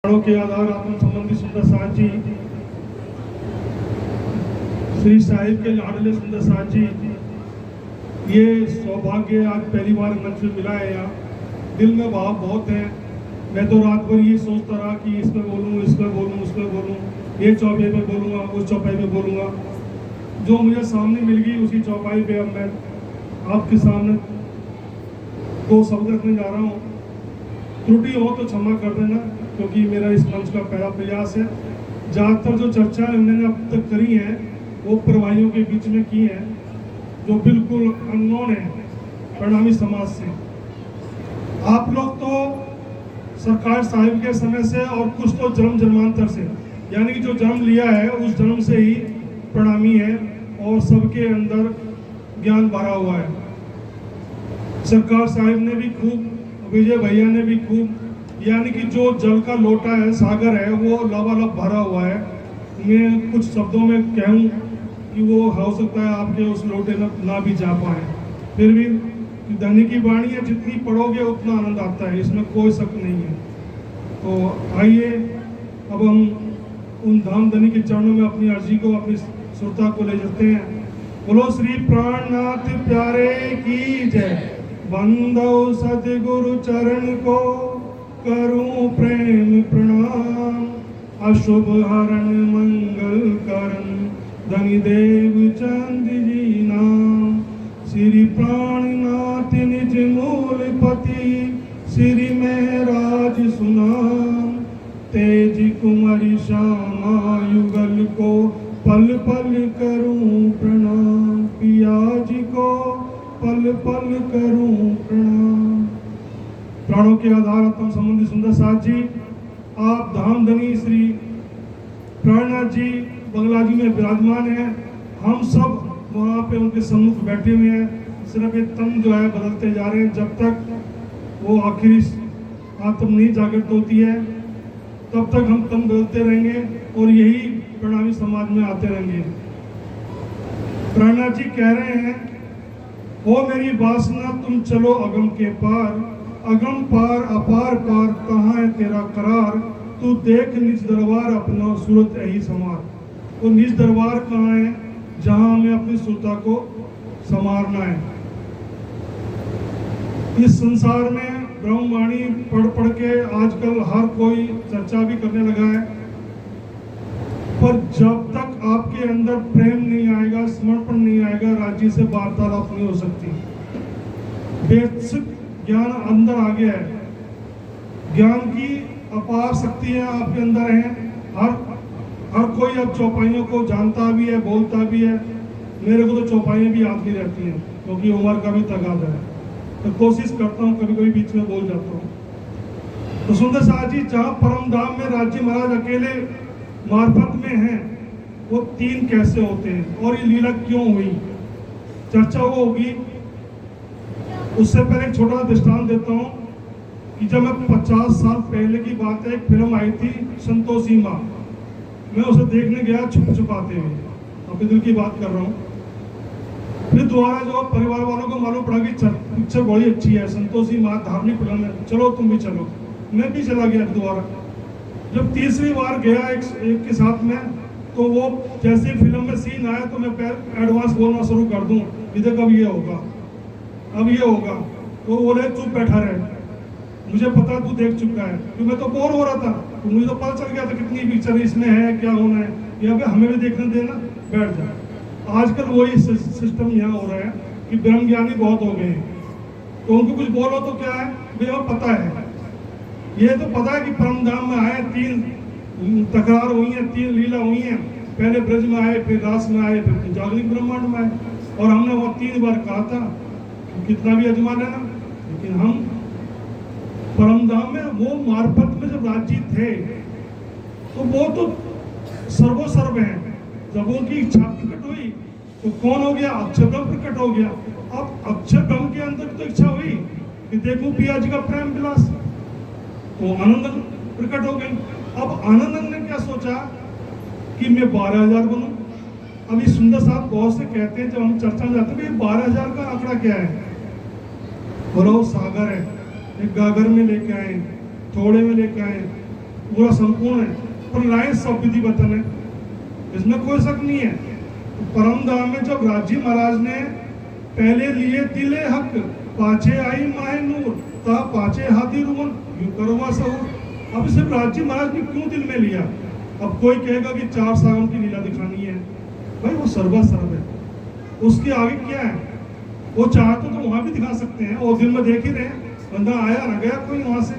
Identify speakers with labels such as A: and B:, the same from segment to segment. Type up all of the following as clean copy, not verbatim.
A: प्राणों के आधार आत्म संबंधी सुंदर साथ जी, श्री साहिब के लाडले सुंदर साथ जी, ये सौभाग्य आज पहली बार मंच में मिला है। यहाँ दिल में भाव बहुत है। मैं तो रात भर ये सोचता रहा कि इस पे बोलूँ, इस पे बोलूँ, उस पे बोलूँ, ये चौपाई पे बोलूँगा, उस चौपाई पे बोलूँगा। जो मुझे सामने मिल गई उसी चौपाई पे अब मैं आपके सामने दो शब्द रखने जा रहा हूँ। त्रुटि हो तो क्षमा कर देना, क्योंकि मेरा इस मंच का पहला प्रयास है। ज़्यादातर जो चर्चा मैंने अब तक करी है वो प्रवाहियों के बीच में की है, जो बिल्कुल अननोन है परिणामी समाज से। आप लोग तो सरकार साहिब के समय से और कुछ तो जन्म जन्मांतर से, यानी कि जो जन्म लिया है उस जन्म से ही प्रणामी है और सबके अंदर ज्ञान भरा हुआ है। सरकार साहिब ने भी खूब, विजय भैया ने भी खूब, यानी कि जो जल का लोटा है, सागर है, वो लबालब भरा हुआ है। मैं कुछ शब्दों में कहूँ कि वो हो सकता है आपके उस लोटे में ना भी जा पाए, फिर भी धनी की वाणी है, जितनी पढ़ोगे उतना आनंद आता है, इसमें कोई शक नहीं है। तो आइए अब हम उन धाम धनी के चरणों में अपनी अर्जी को, अपनी श्रोता को ले जाते हैं। बोलो श्री प्राणनाथ प्यारे की जय। बंदो सतगुरु चरण को करूं प्रेम प्रणाम। अशुभ हरण मंगल करण धनी देव चंद जी नाम। श्री प्राणनाथ निज मूल पति श्री महराज सुनाम। तेज कुमारी श्यामा युगल को पल पल करूं प्रणाम। पिया जी को पल पल करूं प्रणाम। प्राणों के आधार आत्म संबंधी सुंदर साथ जी, आप धाम धनी श्री प्राणनाथ जी बंगला जी में विराजमान हैं। हम सब वहाँ पे उनके सम्मुख बैठे हुए हैं। सिर्फ ये तन जो है बदलते जा रहे हैं। जब तक वो आखिरी आत्म नहीं जागृत होती है तब तक हम तन बदलते रहेंगे और यही प्रणामी समाज में आते रहेंगे। प्राणनाथ जी कह रहे हैं, ओ मेरी वासना तुम चलो अगम के पार। अगम पार अपार पार कहाँ है तेरा करार। तू देख निज दरबार अपना सूरत यही समार। तो निज दरबार कहाँ है जहाँ हमें अपनी सुरता को संवारना है। इस संसार में ब्रह्मवाणी पढ़ पढ़ के आजकल हर कोई चर्चा भी करने लगा है, पर जब तक आपके अंदर प्रेम नहीं आएगा, समर्पण नहीं आएगा, राज्य से वार्तालाप नहीं हो सकती। बेसिक ज्ञान अंदर आ गया है, ज्ञान की अपार शक्तियां आपके अंदर हैं। हर कोई अब चौपाइयों को जानता भी है, बोलता भी है। मेरे को तो चौपाइयां भी याद नहीं रहती हैं, क्योंकि उम्र का भी तगादा है। तो कोशिश करता हूँ, कभी कभी बीच में बोल जाता हूँ। तो सुंदर साथ जी, जहाँ परम धाम में राज्य महाराज अकेले मार्फत में हैं, वो तीन कैसे होते हैं और ये लीला क्यों हुई, चर्चा वो होगी। उससे पहले एक छोटा दृष्टांत देता हूँ कि जब मैं 50 साल पहले की बात है, एक फिल्म आई थी संतोषी माँ। मैं उसे देखने गया छुप छुपाते हुए, अपने दिल की बात कर रहा हूँ। फिर दोबारा जो परिवार वालों को मालूम पड़ा कि पिक्चर बड़ी अच्छी है, संतोषी माँ धार्मिक फिल्म है, चलो तुम भी चलो। मैं भी चला गया दोबारा। जब तीसरी बार गया एक के साथ में, तो वो जैसे फिल्म में सीन आया तो मैं एडवांस बोलना शुरू कर दूं, इधर कब ये होगा, अब ये होगा। तो बोले चुप बैठा रहे, मुझे पता तू देख चुका है। तो मैं तो बोर हो रहा था, तो मुझे तो पता चल गया था कितनी पिक्चर इसमें है, क्या होना है, या हमें भी देखने देना, बैठ जा। आजकल वही सिस्टम यहाँ हो रहा है कि ब्रह्म ज्ञानी बहुत हो गए हैं, तो उनको कुछ बोलो तो क्या है, मुझे पता है। ये तो पता है कि परम धाम में आए, तीन तकरार हुई है, तीन लीला हुई है। पहले ब्रज में आए, फिर रास में आए, फिर जागृत ब्रह्मांड में आए। और हमने वो 3 बार कहा था कि कितना भी अजमा लेना, लेकिन हम परम धाम में वो मार्फत में जब राज्य थे तो वो तो सर्वोसर्व हैं। जब उनकी इच्छा प्रकट हुई तो कौन हो गया, अक्षर ब्रह्म प्रकट हो गया। अब अक्षर ब्रह्म के अंदर तो इच्छा हुई कि देखूं पिया जी का प्रेम विलास, तो आनंद प्रकट हो गई। अब आनंद ने क्या सोचा कि मैं 12,000 बनूं। अभी सुंदर साहब बहुत से कहते हैं, जब हम चर्चा में जाते हैं, 12,000 का आंकड़ा क्या है। बोलो सागर है, एक गागर में लेके आए, थोड़े में लेके आए, पूरा संपूर्ण है, पर लाए सब विधि वतन है, इसमें कोई शक नहीं है। परम धाम में जब राजी महाराज ने पहले लिए दिले हक, पाछे आई माए नूर, ता पाछे हाथी रुवन यूं करवा सहूर। अब सिर्फ राजी महाराज ने क्यों दिल में लिया? अब कोई कहेगा कि 4 सावन की लीला दिखानी है, भाई वो सर्वा सर्व है, उसके आगे क्या है? वो चाहते तो वहां भी दिखा सकते हैं, और दिल में देख ही रहे हैं, बंदा आया ना गया कोई वहां से।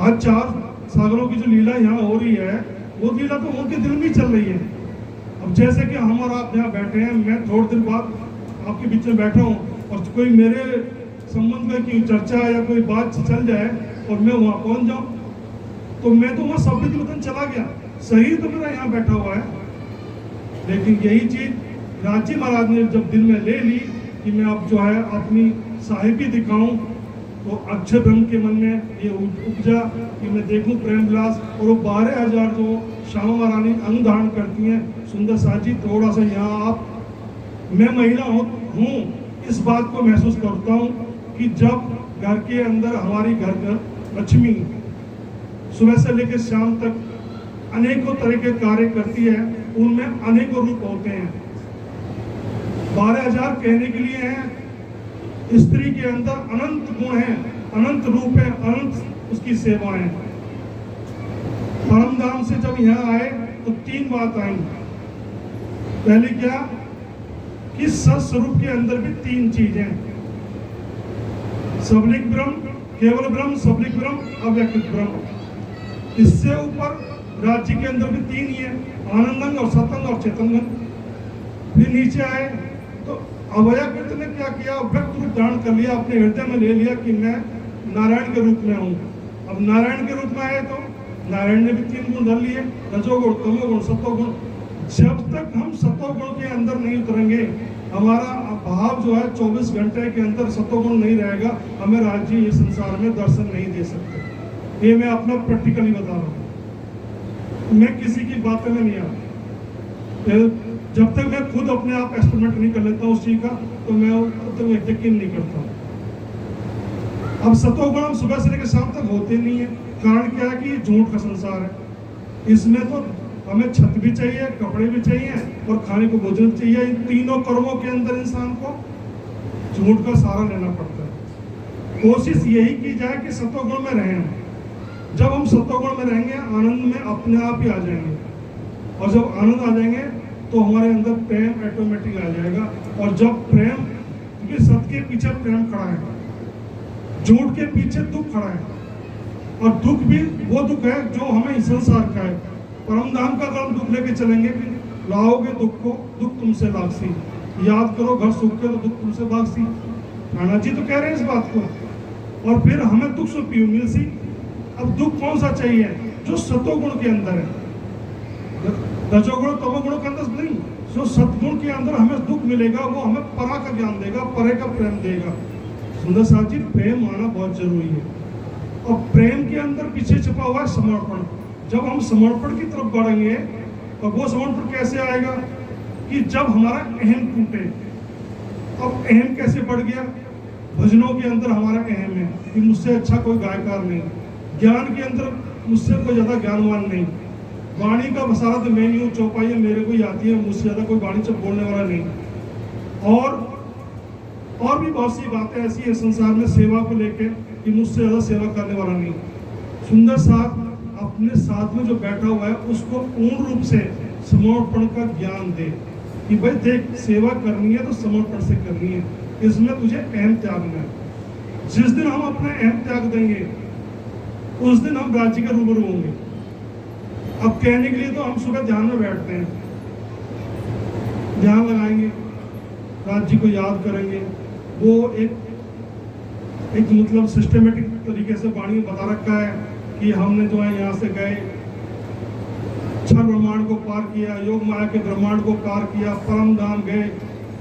A: आज 4 सागरों की जो लीला यहाँ हो रही है, वो लीला तो उनके दिल में ही चल रही है। अब जैसे कि हम और आप यहाँ बैठे हैं, मैं थोड़ी देर बाद आपके बीच में बैठा हूँ और कोई मेरे संबंध में की चर्चा या कोई बात चल जाए और मैं वहाँ पहुँच जाऊँ, तो मैं तो वहाँ सब विधि वतन चला गया, सही तो मेरा यहाँ बैठा हुआ है। लेकिन यही चीज राजी महाराज ने जब दिल में ले ली कि मैं अब जो है अपनी साहिबी दिखाऊं, तो अक्षर ब्रह्म के मन में ये उपजा कि मैं देखूं प्रेम विलास। और वो 12,000 जो श्यामा महारानी अंग धारण करती हैं, सुंदर साजी थोड़ा सा यहाँ आप, मैं महिला हूँ इस बात को महसूस करता हूँ कि जब घर के अंदर हमारी घर लक्ष्मी सुबह से लेकर शाम तक अनेकों तरह के कार्य करती है, उनमें अनेकों रूप होते हैं। 12,000 कहने के लिए हैं, स्त्री के अंदर अनंत गुण है, अनंत रूप है, अनंत उसकी सेवा है। परम धाम से जब यहाँ आए तो 3 बात आई। पहले क्या कि सत्स्वरूप के अंदर भी 3 चीजें, सबलिक ब्रह्म, केवल ब्रह्म, सबलिक ब्रह्म, अव्यक्त ब्रह्म। इससे ऊपर राज्य के अंदर भी 3 ही है, आनंदंग और सतंग और चेतनंग। फिर नीचे आए तो अवयकृत ने क्या किया, व्यक्त रूप धारण कर लिया, अपने हृदय में ले लिया कि मैं नारायण के रूप में हूँ। अब नारायण के रूप में आए तो नारायण ने भी 3 गुण धर लिए, रजोगुण, तमोगुण, सतोगुण। जब तक हम सतोगुण के अंदर नहीं उतरेंगे, हमारा भाव जो है 24 घंटे के अंदर सतोगुण नहीं रहेगा, हमें राज्य इस संसार में दर्शन नहीं दे सकते। ये मैं अपना प्रैक्टिकली बता रहा हूँ, मैं किसी की बातों में नहीं आता। जब तक मैं खुद अपने आप एक्सपेरिमेंट नहीं कर लेता उस चीज का, तो मैं तब तक यकीन नहीं करता। अब सतोगुण हम सुबह से लेकर शाम तक होते नहीं है। कारण क्या है कि ये झूठ का संसार है, इसमें तो हमें छत भी चाहिए, कपड़े भी चाहिए और खाने को भोजन चाहिए। इन तीनों कर्मों के अंदर इंसान को झूठ का सहारा लेना पड़ता है। कोशिश यही की जाए कि सतोगुण में रहें। जब हम सतोगुण में रहेंगे, आनंद में अपने आप ही आ जाएंगे, और जब आनंद आ जाएंगे तो हमारे अंदर प्रेम ऑटोमेटिक आ जाएगा। और जब प्रेम, क्योंकि सत्य के पीछे प्रेम खड़ा है, झूठ के पीछे दुख खड़ा है, और दुख भी वो दुख है जो हमें संसार का है। परम धाम का अगर हम दुख लेके चलेंगे, लाओगे दुख को, दुख तुमसे लागसी, याद करो घर सुख के तो दुख तुमसे भागसी। राणा जी तो कह रहे हैं इस बात को। और फिर हमें दुख से पीऊ मिलसी। अब दुख कौन सा चाहिए? जो सतोगुण के अंदर है, रजोगुण तमोगुण के अंदर नहीं। जो सतगुण के अंदर हमें दुख मिलेगा, वो हमें परा का ज्ञान देगा, परे का प्रेम देगा। सुंदर साथ जी, प्रेम आना बहुत जरूरी है। और प्रेम के अंदर पीछे छुपा हुआ है समर्पण। जब हम समर्पण की तरफ बढ़ेंगे, तो वो समर्पण कैसे आएगा कि जब हमारा अहम टूटे। अब अहम कैसे बढ़ गया? भजनों के अंदर हमारा अहम है कि मुझसे अच्छा कोई गायकार नहीं, ज्ञान के अंदर मुझसे कोई ज्यादा ज्ञानवान नहीं, वाणी का बसारा तो मैं ही हूँ, चौपाइयाँ मेरे को ही आती है, मुझसे ज्यादा कोई वाणी से बोलने वाला नहीं। और भी बहुत सी बातें ऐसी है संसार में सेवा को लेकर कि मुझसे ज्यादा सेवा करने वाला नहीं। सुंदर साथ अपने साथ में जो बैठा हुआ है, उसको पूर्ण रूप से समर्पण का ज्ञान दे कि भाई देख, सेवा करनी है तो समर्पण से करनी है, इसमें तुझे अहम त्यागना है। जिस दिन हम अपना अहम त्याग देंगे, उस दिन हम राज्य के रूबरू होंगे। अब कहने के लिए तो हम सुबह ध्यान में बैठते हैं, ध्यान लगाएंगे, राज्य को याद करेंगे। वो एक मतलब सिस्टमेटिक तरीके से वाणी में बता रखा है कि हमने जो है यहाँ से गए, 6 ब्रह्मांड को पार किया, योग माया के ब्रह्मांड को पार किया, परम धाम गए,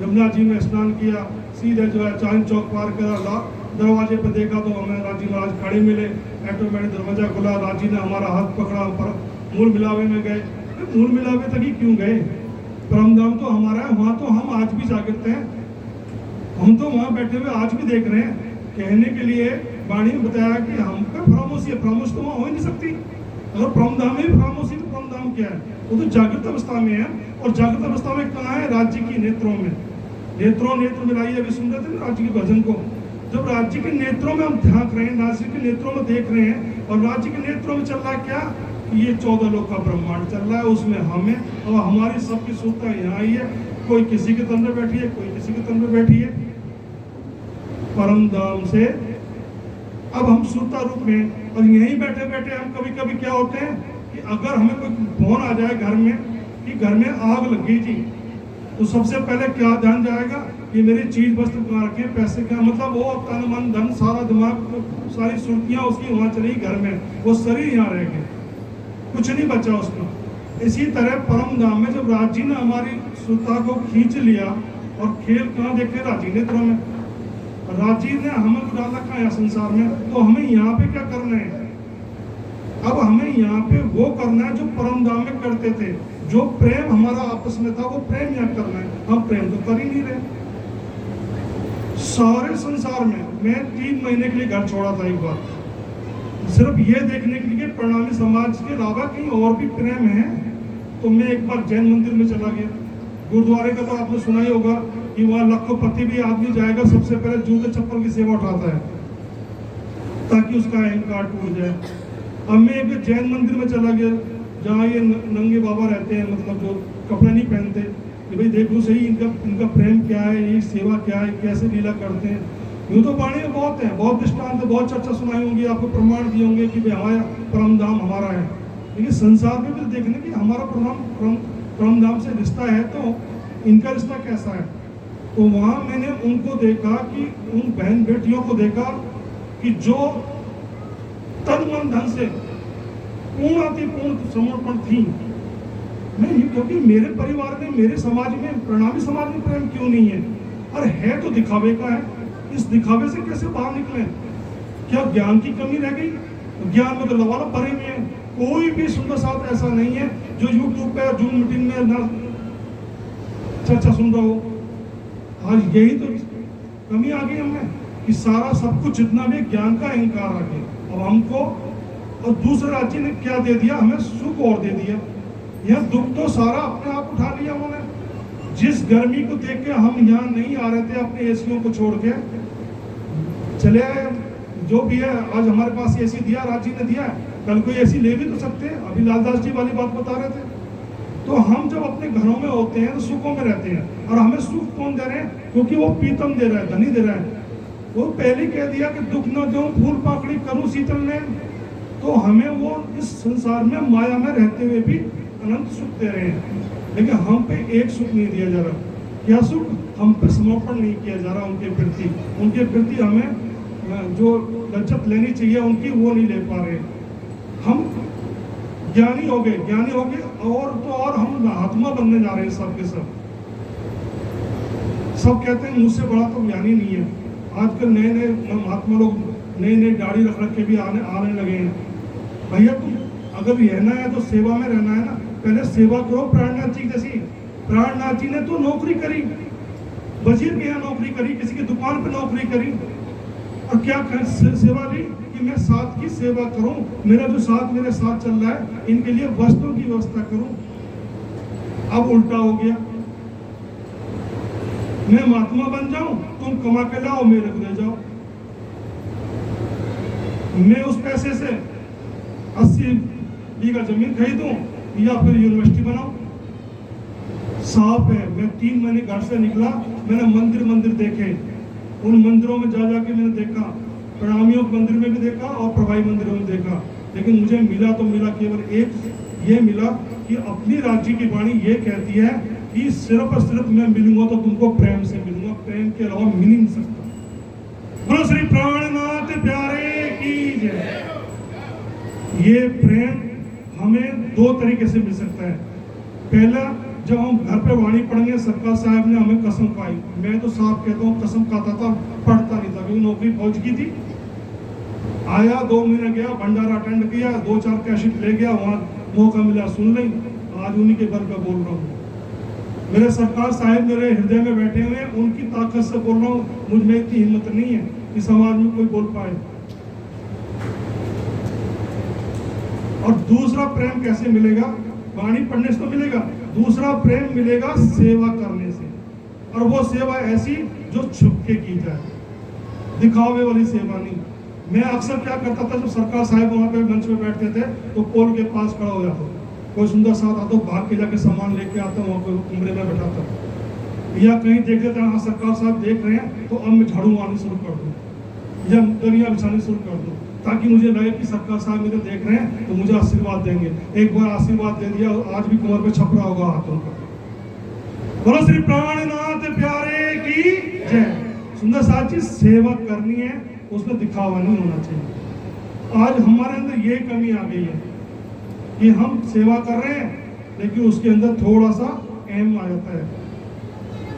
A: यमुना जी में स्नान किया, सीधे जो है चांद चौक पार करा, दरवाजे पर देखा तो हमें राजी महाराज खड़े मिले, ऑटोमेटिक दरवाजा खुला, राजी ने हमारा हाथ पकड़ा, पर मूल मिलावे में गए। मूल मिलावे तक ही क्यों गए? परम धाम तो हमारा है, वहाँ तो हम आज भी जागृत हैं, हम तो वहाँ बैठे हुए आज भी देख रहे हैं। कहने के लिए वाणी में बताया कि हम पे फरामोशी है, फरामोश तो वहाँ हो ही नहीं सकती। अगर परमधाम में खामोशी तो परमधाम क्या है? वो तो जागृत अवस्था में है। और जागृत अवस्था में कहाँ है? राज्य की नेत्रों में। नेत्रों नेत्र मिलाइए, अभी सुन रहे थे ना राज्य के भजन को। जब राज्य के नेत्रों में हम झांक रहे हैं, राज्य के नेत्रों में देख रहे हैं, और राज्य के नेत्रों में चल रहा है क्या? ये 14 लोक का ब्रह्मांड चल रहा है, उसमें हमें और हमारी सबकी सुरता यहाँ आई है। कोई किसी के तन में बैठी है, कोई किसी के तन में बैठी है। परम धाम से अब हम सुरता रूप में, और यहीं बैठे बैठे हम कभी कभी क्या होते हैं कि अगर हमें कोई फोन आ जाए घर में कि घर में आग लग गई थी, तो सबसे पहले क्या ध्यान जाएगा कि मेरी चीज वस्त्र कहाँ रखे, पैसे क्या, मतलब वो तन मन धन सारा दिमाग सारी सुर्तियाँ उसकी वहाँ चली घर में, वो शरीर यहाँ रह गए, कुछ नहीं बचा उसमें। इसी तरह परम धाम में जब राजी ने हमारी सुरता को खींच लिया, और खेल कहाँ देखे? राजी नेत्रों में। राजी ने हमें डाल रखा है संसार में, तो हमें यहाँ पे क्या करना है? अब हमें यहाँ पे वो करना है जो परम धाम में करते थे। जो प्रेम हमारा आपस में था वो प्रेम यहाँ करना है। हम प्रेम तो कर ही नहीं रहे। सारे संसार में मैं 3 महीने के लिए घर छोड़ा था एक बार, सिर्फ ये देखने के लिए प्रणामी समाज के अलावा कहीं और भी प्रेम है। तो मैं एक बार जैन मंदिर में चला गया। गुरुद्वारे का तो आपने सुना ही होगा कि वहाँ लखपति भी आदमी जाएगा, सबसे पहले जूते चप्पल की सेवा उठाता है ताकि उसका अहंकार टूट जाए। अब मैं एक जैन मंदिर में चला गया जहाँ ये नंगे बाबा रहते हैं, मतलब जो कपड़े नहीं पहनते, कि भाई देखो सही इनका प्रेम क्या है, ये सेवा क्या है, कैसे लीला करते हैं। यूँ तो वाणी में बहुत है, बहुत दृष्टांत है, बहुत चर्चा सुनाई होंगी, आपको प्रमाण दिए होंगे कि भाई हमारा परम धाम हमारा है। लेकिन संसार में भी देखने कि हमारा परम धाम से रिश्ता है, तो इनका रिश्ता कैसा है। तो वहाँ मैंने उनको देखा कि उन बहन बेटियों को देखा कि जो तन मन धन से पूर्ण समर्पण थी। मैं क्योंकि मेरे परिवार में, मेरे समाज में, प्रणामी समाज में प्रेम क्यों नहीं है? और है तो दिखावे का है। इस दिखावे से कैसे बाहर निकले? क्या ज्ञान की कमी रह गई? ज्ञान में तो लवाला भरे हुए हैं। कोई भी सुंदर साथ ऐसा नहीं है जो यूट्यूब पे जूम मीटिंग में ना चर्चा सुन रहा हो। आज यही तो कमी आ गई हमें कि सारा सब कुछ जितना भी ज्ञान का अहंकार आ गया। अब हमको और दूसरे राज्य ने क्या दे दिया? हमें सुख और दे दिया। यह दुख तो सारा अपने आप उठा लिया उन्होंने। जिस गर्मी को देख के हम यहाँ नहीं आ रहे थे, अपने एसियों को छोड़ के चले आए। जो भी है आज हमारे पास एसी दिया, राज्य ने दिया, कल कोई एसी ले भी तो सकते हैं। अभी लालदास जी वाली बात बता रहे थे। तो हम जब अपने घरों में होते हैं तो सुखों में रहते हैं, और हमें सुख कौन दे रहे हैं? क्योंकि वो पीतम दे रहा है, धनी दे रहा है। वो पहले कह दिया कि दुख न दूं फूल पाकड़ी करूं शीतल में। तो हमें वो इस संसार में माया में रहते हुए भी अनंत सुख दे रहे हैं, लेकिन हम पे एक सुख नहीं दिया जा रहा। क्या सुख? हम पे समर्पण नहीं किया जा रहा उनके प्रति। उनके प्रति हमें जो लज्जत लेनी चाहिए उनकी, वो नहीं ले पा रहे। हम ज्ञानी हो गए, और तो और हम महात्मा बनने जा रहे हैं। सब के सब कहते हैं मुझसे बड़ा तो ज्ञानी नहीं है। आजकल नए नए महात्मा लोग नई दाढ़ी रख के भी आने लगे हैं। भैया तुम अगर रहना है तो सेवा में रहना है ना, पहले सेवा करो। प्राणनाथ जी जैसी, प्राणनाथ जी ने तो नौकरी करी, वजीर के यहाँ नौकरी करी, किसी की दुकान पे नौकरी करी, और क्या सेवा ली कि मैं साथ की सेवा करूं, मेरा जो साथ मेरे साथ चल रहा है इनके लिए वस्त्रों की व्यवस्था करूं। अब उल्टा हो गया, मैं महात्मा बन जाऊं, तुम कमा के लाओ, मेरे को दे जाओ। मैं उस पैसे से 80 बीघा जमीन खरीदूं या फिर यूनिवर्सिटी बनाऊं। साफ है। मैं 3 महीने घर से निकला, मैंने मंदिर देखे। उन मंदिरों में जा जाके मैंने देखा, प्रणामियों के मंदिर में भी देखा और प्रभाई मंदिरों में देखा, लेकिन मुझे मिला केवल एक, ये मिला कि अपनी राज्य की वाणी ये कहती है कि सिर्फ और सिर्फ मैं मिलूंगा तो तुमको प्रेम से मिलूंगा, प्रेम के अलावा मिल ही नहीं सकता। बोलो श्री प्राणनाथ प्यारे की जय। ये प्रेम हमें 2 तरीके से मिल सकता है। पहला, जब हम घर पे वाणी पढ़ेंगे, सरकार साहब ने हमें कसम खाई। मैं तो साफ कहता हूँ कसम खाता था, पढ़ता नहीं था, क्योंकि नौकरी फौज की थी। आया 2 महीने गया, भंडारा अटेंड किया, 2-4 कैसेट ले गया, वहाँ मौका मिला सुन ली। आज उन्हीं के बल पे बोल रहा हूँ। मेरे सरकार साहब मेरे हृदय में बैठे हुए हैं, उनकी ताकत से बोल रहा हूँ। मुझ में इतनी हिम्मत नहीं है कि समाज में कोई बोल पाए। और दूसरा प्रेम कैसे मिलेगा? वाणी पढ़ने से तो मिलेगा, दूसरा प्रेम मिलेगा सेवा करने से। और वो सेवा ऐसी जो छुप के की जाए, दिखावे वाली सेवा नहीं। मैं अक्सर क्या करता था, जब सरकार साहब वहाँ पे मंच में बैठते थे तो पोल के पास खड़ा हो जाता, कोई सुंदर साथ आता, भाग के जाके सामान लेके आता, वहाँ पे कमरे में बैठाता, या कहीं देख लेते हैं हाँ सरकार साहब देख रहे हैं तो अब मैं झाड़ू मारनी शुरू कर दूँ या दरिया बिछानी शुरू कर दूँ, ताकि मुझे लगे कि सरकार साहब मुझे देख रहे हैं तो मुझे आशीर्वाद देंगे। एक बार आशीर्वाद दे दिया, आज भी कमर पे छपरा होगा हाथों का। बोलो श्री प्राणनाथ प्यारे की जय। सुंदर साथ जी, सेवा करनी है, उसमें दिखावा नहीं होना चाहिए। आज हमारे अंदर ये कमी आ गई है कि हम सेवा कर रहे हैं लेकिन उसके अंदर थोड़ा सा अहम आ जाता है।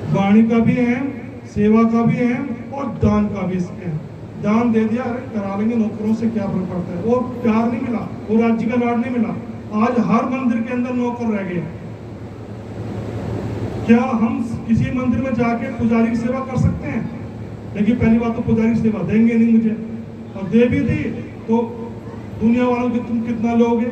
A: वाणी का भी अहम, सेवा का भी अहम और दान का भी अहम। दान दे दिया, अरे करा लेंगे, नौकरों से क्या फर्क पड़ता है, वो प्यार नहीं मिला, वो राज्य का लाड नहीं मिला। आज हर मंदिर के अंदर नौकर रह गए। क्या हम किसी मंदिर में जाके पुजारी की सेवा कर सकते हैं? लेकिन पहली बात तो पुजारी की सेवा देंगे नहीं मुझे, और दे भी दी तो दुनिया वालों की तुम कितना लोगे,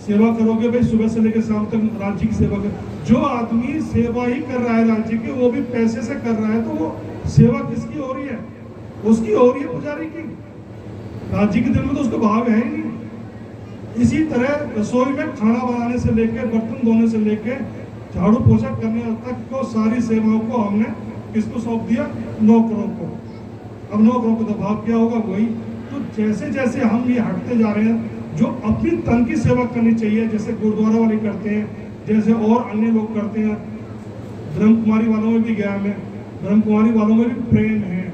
A: सेवा करोगे भाई सुबह से लेकर शाम तक राज्य की सेवा कर। जो आदमी सेवा ही कर रहा है राज्य की, वो भी पैसे से कर रहा है, तो वो सेवा किसकी हो रही है? उसकी हो रही है, पुजारी की। राज्य के दिल में तो उसको भाव है ही नहीं। इसी तरह रसोई में खाना बनाने से लेकर बर्तन धोने से लेकर झाड़ू पोछा करने तक को सारी सेवाओं को हमने किसको सौंप दिया? नौकरों को। अब नौकरों को तो भाव क्या होगा? वही। तो जैसे जैसे हम ये हटते जा रहे हैं, जो अपनी तन की सेवा करनी चाहिए, जैसे गुरुद्वारा वाले करते हैं, जैसे और अन्य लोग करते हैं, ब्रह्म कुमारी वालों में भी गया मैं, ब्रह्म कुमारी वालों में भी प्रेम है,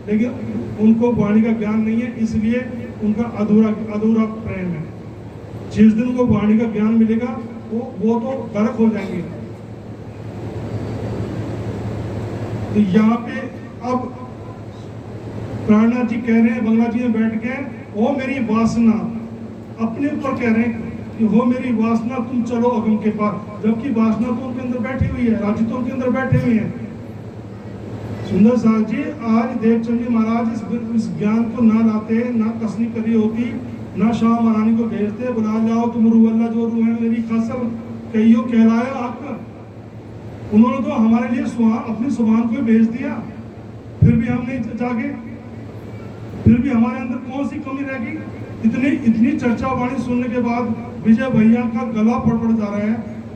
A: लेकिन उनको वाणी का ज्ञान नहीं है, इसलिए उनका अधूरा प्रेम है। जिस दिन उनको वाणी का ज्ञान मिलेगा वो तो गर्क हो जाएंगे। तो यहाँ पे अब प्राणनाथ जी कह रहे हैं, बंगला जी में बैठ के, ओ मेरी वासना, अपने ऊपर कह रहे हैं कि हो मेरी वासना तुम चलो अगम के पास, जबकि वासना तो उनके अंदर बैठी हुई है, राज्य तो उनके अंदर बैठे हुए हैं। सुंदर साहब जी, आज देवचंद जी महाराज इस ज्ञान को ना लाते, ना कसनी करी होती, ना शाह महारानी को भेजते, बुला जाओ तुम रूवल्ला जो रू है मेरी खासर कहियो कहलाया आपका। उन्होंने तो हमारे लिए अपनी सुभान को भेज दिया, फिर भी हम नहीं जागे, फिर भी हमारे अंदर कौन सी कमी रह गई? इतनी चर्चा वाणी सुनने के बाद विजय भैया का गला पड़ जा रहा है,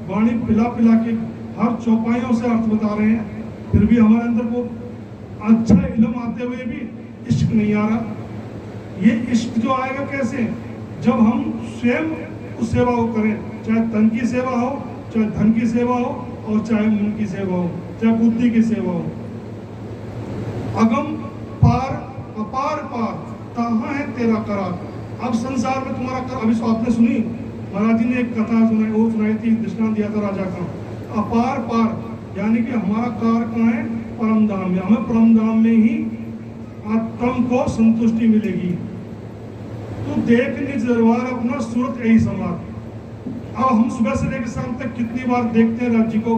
A: वाणी पिला पिला के हर चौपाइयों से अर्थ बता रहे हैं, फिर भी हमारे अंदर वो अच्छा इल्म आते हुए भी इश्क नहीं आ रहा। ये इश्क जो आएगा कैसे? जब हम स्वयं उस सेवा को करें, चाहे तन की सेवा हो, चाहे धन की सेवा हो, और चाहे मन की सेवा हो, चाहे बुद्धि की सेवा हो। अगम पार अपार पार कहाँ है तेरा करार। अब संसार में तुम्हारा कर, अभी आपने सुनी महाराज जी ने एक कथा सुनाई थी, दृष्टांत दिया था राजा का। अपार पार यानी कि हमारा कार कहाँ है? परम धाम में। हमें परम धाम में ही आत्म को संतुष्टि मिलेगी। तो देख निज दरबार अपना सूरत यही संवार। अब हम सुबह से लेकर शाम तक कितनी बार देखते हैं राज्य को।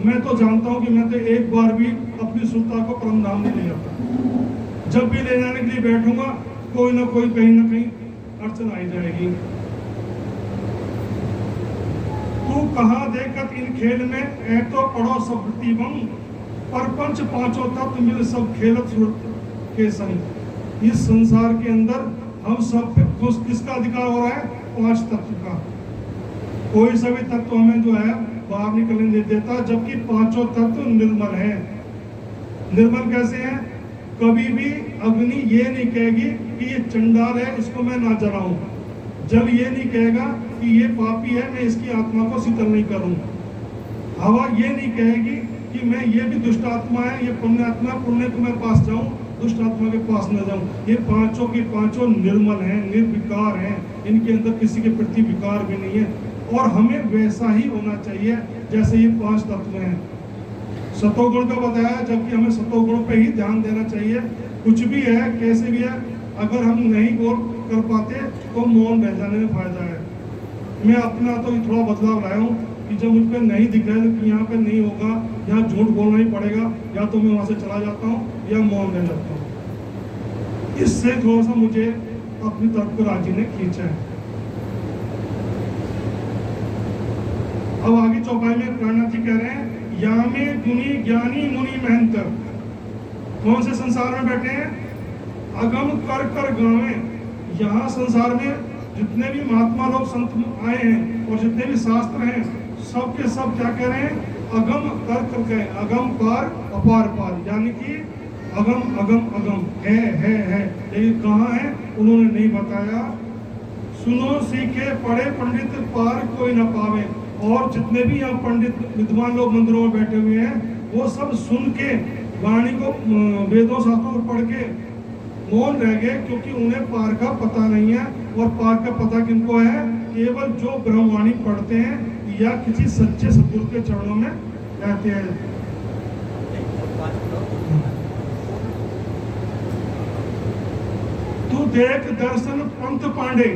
A: मैं तो जानता हूँ कि मैं तो एक बार भी अपनी सुल्तान को परम धाम नहीं ले जाता। जब भी ले जाने के लिए बैठूंगा, कोई ना कोई कहीं ना कहीं अड़चन आई जाएगी। तू कहाँ देखत इन खेल में, ऐ तो पढ़ो सब प्रतिबंग, परपंच पांचों तत्व मिल सब खेलत सूरत के संग। इस संसार के अंदर हम सब पे किसका अधिकार हो रहा है? पांच तत्व का। कोई सा भी तत्व हमें जो है बाहर निकलने नहीं देता, जबकि पांचों तत्व निर्मल है। निर्मल कैसे हैं? कभी भी अग्नि ये नहीं कहेगी कि ये चंडाल है, इसको मैं ना जलाऊं। जल ये नहीं कहेगा कि ये पापी है, मैं इसकी आत्मा को शीतल नहीं करूं। हवा ये नहीं कहेगी कि मैं ये भी दुष्ट आत्मा है, ये पुण्य आत्मा, पुण्य को मैं पास जाऊं, दुष्ट आत्मा के पास न जाऊं। ये पांचों की पांचों निर्मल हैं, निर्विकार हैं, इनके अंदर किसी के प्रति विकार भी नहीं है। और हमें वैसा ही होना चाहिए जैसे ये पांच तत्व हैं। सतोगुण का बताया, जबकि हमें सतोगुण पे ही ध्यान देना चाहिए। कुछ भी है, कैसे भी है, अगर हम नहीं बोल कर पाते तो मौन रह जाने में फायदा है। मैं अपना तो थोड़ा बदलाव लाया हूँ कि जब मुझ पर नहीं दिख रहा है कि यहाँ पे नहीं होगा, यहाँ झूठ बोलना ही पड़ेगा, या तो मैं वहाँ से चला जाता हूँ या मौन रह जाता हूँ। इससे थोड़ा सा मुझे अपनी तरफ को राजी ने खींचा है। अब आगे चौपाई में प्राणनाथ जी कह रहे हैं, या में गुनी ज्ञानी मुनि महंत, कौन से संसार में बैठे हैं? अगम कर कर गावे। यहाँ संसार में जितने भी महात्मा लोग संत आए हैं और जितने भी शास्त्र हैं, सब के सब क्या कह रहे हैं? अगम कर कर गए, अगम पार अपार पार, यानी कि अगम अगम अगम है, लेकिन कहाँ है उन्होंने नहीं बताया। सुनो सीखे पढ़े पंडित पार कोई न पावे। और जितने भी यहाँ पंडित विद्वान लोग मंदिरों में बैठे हुए हैं, वो सब सुन के वाणी को, वेदों शास्त्रों को पढ़ के मौन रह गए, क्योंकि उन्हें पार का पता नहीं है। और पार का पता किनको है? केवल जो ब्रह्मवाणी पढ़ते हैं या किसी सच्चे सद्गुरु के चरणों में रहते हैं। तू देख दर्शन पंत पांडे।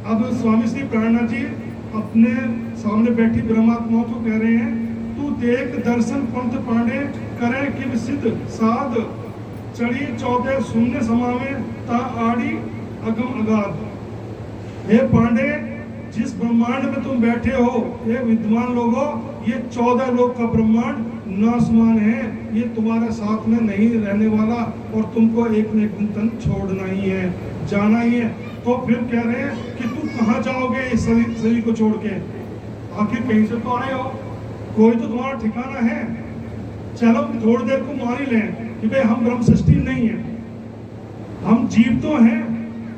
A: अब स्वामी श्री प्राणनाथ जी अपने सामने बैठी ब्रह्मात्माओं को कह रहे हैं, तू देख दर्शन पंत पांडे, करे कि सिद्ध साध, चढ़ी 14 शून्य समावे ता आड़ी अगम अगाध। हे पांडे, जिस ब्रह्मांड में तुम बैठे हो, ये विद्वान लोगों, ये 14 लोग का ब्रह्मांड नासमान है, ये तुम्हारे साथ में नहीं रहने वाला और तुमको एक न एक दिन छोड़ना ही है, जाना ही है। तो फिर कह रहे हैं कि तू कहाँ जाओगे इस शरीर को छोड़ के? आखिर कहीं से तो आए हो, कोई तो तुम्हारा ठिकाना है। चलो थोड़ी देर को मान ही लें कि भाई हम ब्रह्म सृष्टि नहीं है, हम जीव तो हैं,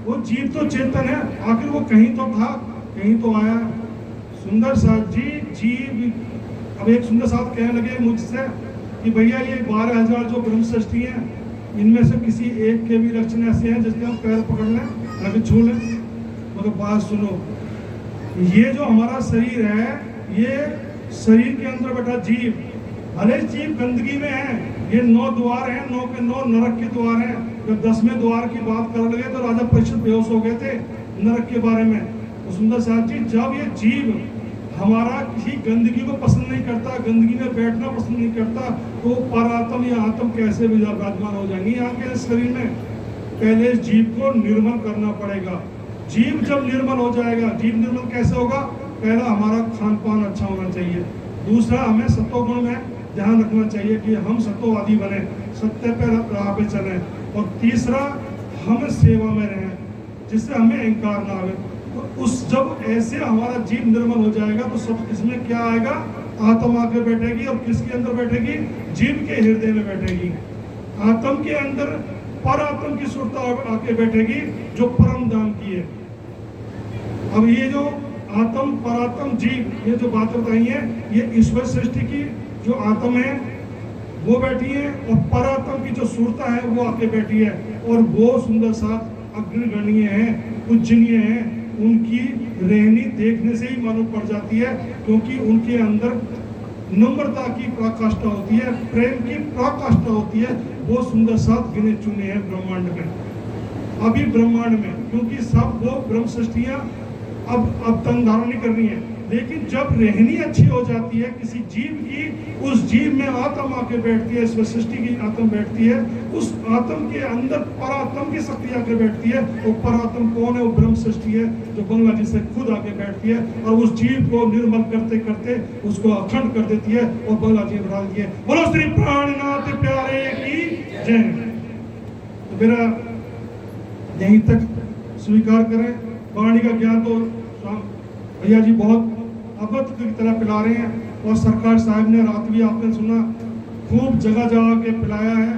A: वो जीव तो चेतन है, आखिर वो कहीं तो था, कहीं तो आया। सुंदर साथ जी जीव, अब एक सुंदर साथ कहने लगे मुझसे कि भैया ये 12,000 जो ब्रह्म सृष्टि है, इनमें से किसी एक के भी लक्षण ऐसे हैं जिसके हम पैर पकड़ लें, कभी छू लें। मतलब बात सुनो, ये जो हमारा शरीर है, ये शरीर के अंदर बैठा जीव, भले जीव गंदगी में है, ये 9 द्वार हैं, 9 के 9 नरक के द्वार हैं। जब 10वें द्वार की बात कर लगे तो राजा परीक्षित बेहोश हो गए थे नरक के बारे में। तो सुंदर साथ जी, जब ये जीव हमारा किसी गंदगी को पसंद नहीं करता, गंदगी में बैठना पसंद नहीं करता, तो परात्म या आत्म कैसे विराजमान हो जाएंगे यहाँ के शरीर में? पहले जीव को निर्मल करना पड़ेगा। जीव जब निर्मल हो जाएगा, जीव निर्मल कैसे होगा? पहला हमारा खान पान अच्छा होना चाहिए, दूसरा हमें सत्वगुण में ध्यान रखना चाहिए कि हम सत्ववादी बने, सत्य पे राह पे चलें, और तीसरा हम सेवा में रहें जिससे हमें अहंकार ना आवे। तो उस जब ऐसे हमारा जीव निर्मल हो जाएगा तो सब किसमें क्या आएगा? आत्मा आके बैठेगी। और किसके अंदर बैठेगी? जीव के हृदय में बैठेगी। आत्म के अंदर पर आत्म की सुरता आके बैठेगी जो परम धाम की है। अब ये जो आत्म परात्म जीव, ये जो बात बताई है, ये ईश्वर सृष्टि की जो आत्म है वो बैठी है, और परात्म की जो सुरता है वो आके बैठी है। और वो सुंदर साथ अग्रगण्य है, पूजनीय है, उनकी रहनी देखने से ही मालूम पड़ जाती है, क्योंकि उनके अंदर नम्रता की पराकाष्ठा होती है, प्रेम की पराकाष्ठा होती है। वो सुंदर साथ गिने चुने हैं ब्रह्मांड में, अभी ब्रह्मांड में, क्योंकि सब वो ब्रह्म सृष्टियां अब तन धारण नहीं करनी है। लेकिन जब रहनी अच्छी हो जाती है किसी जीव की, उस जीव में आत्मा आके बैठती है, इस सृष्टि की आत्मा बैठती है, उस आत्म के अंदर परात्म की शक्ति आके बैठती है। और परात्म कौन है? वो ब्रह्म सृष्टि है जो बंगला जी से खुद आके बैठती है और उस जीव को निर्मल करते करते उसको अखंड कर देती है और बंगला जी बढ़ा देती है। बोलो श्री प्राणनाथ प्यारे की जय। तो मेरा यहीं तक स्वीकार करें। वाणी का ज्ञान तो भैया जी बहुत अमृत की तरह पिला रहे हैं, और सरकार साहब ने रात भी आपने सुना खूब जगह जगह के पिलाया है,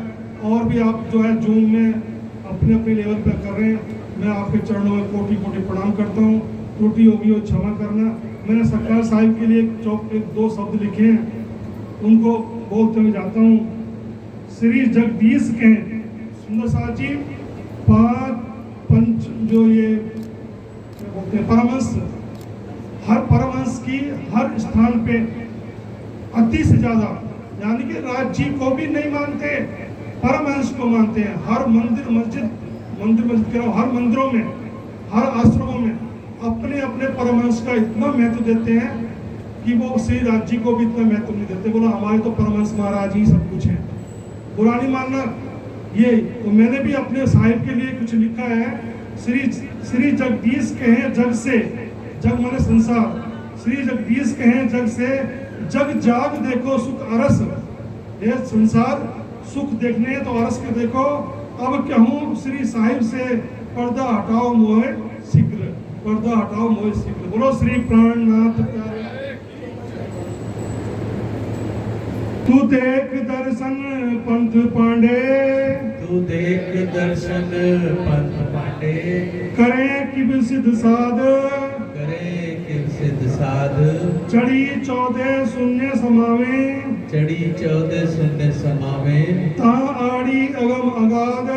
A: और भी आप जो है जूम में अपने अपने लेवल पर कर रहे हैं। मैं आपके चरणों में कोटि कोटि प्रणाम करता हूँ। त्रुटि होगी वो क्षमा करना। मैंने सरकार साहब के लिए एक 2 शब्द लिखे हैं, उनको बोलते हुए जाता हूँ। श्री जगदीश के सुंदर साथ जी 5 पंच जो ये बोलते हैं परमहंस, हर परमहंस की हर स्थान पे अति से ज्यादा, यानी कि राज्य को भी नहीं मानते, परमहंस को मानते हैं। हर मंदिर मस्जिद के हर मंदिरों में, हर आश्रमों में अपने अपने परमहंस का इतना महत्व देते हैं कि वो श्री राज्य को भी इतना महत्व नहीं देते। बोला हमारे तो परमहंस महाराज ही सब कुछ है, बुरा नहीं मानना ये। तो मैंने भी अपने साहिब के लिए कुछ लिखा है। श्री जगदीश कहे जग से, जग माने संसार, श्री जगदीश कहें जग से जग जाग देखो सुख अरस। ये संसार सुख देखने हैं तो अरस के देखो। अब कहूँ श्री साहिब से पर्दा हटाओ मोहे शीघ्र, पर्दा हटाओ मोहे शीघ्र। बोलो श्री प्राणनाथ प्यारे। तू देख दर्शन पंथ पांडे,
B: तू देख दर्शन पंथ पांडे,
A: करें कि सिद्ध साध,
B: करे किल सिद्ध साध।
A: चढ़ी 14 शून्य समावे,
B: चढ़ी 14 शून्य समावे।
A: तहाँ आड़ी अगम अगाध,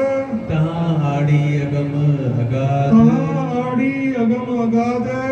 B: तहाँ आड़ी अगम अगाध,
A: तहाँ आड़ी अगम अगाध।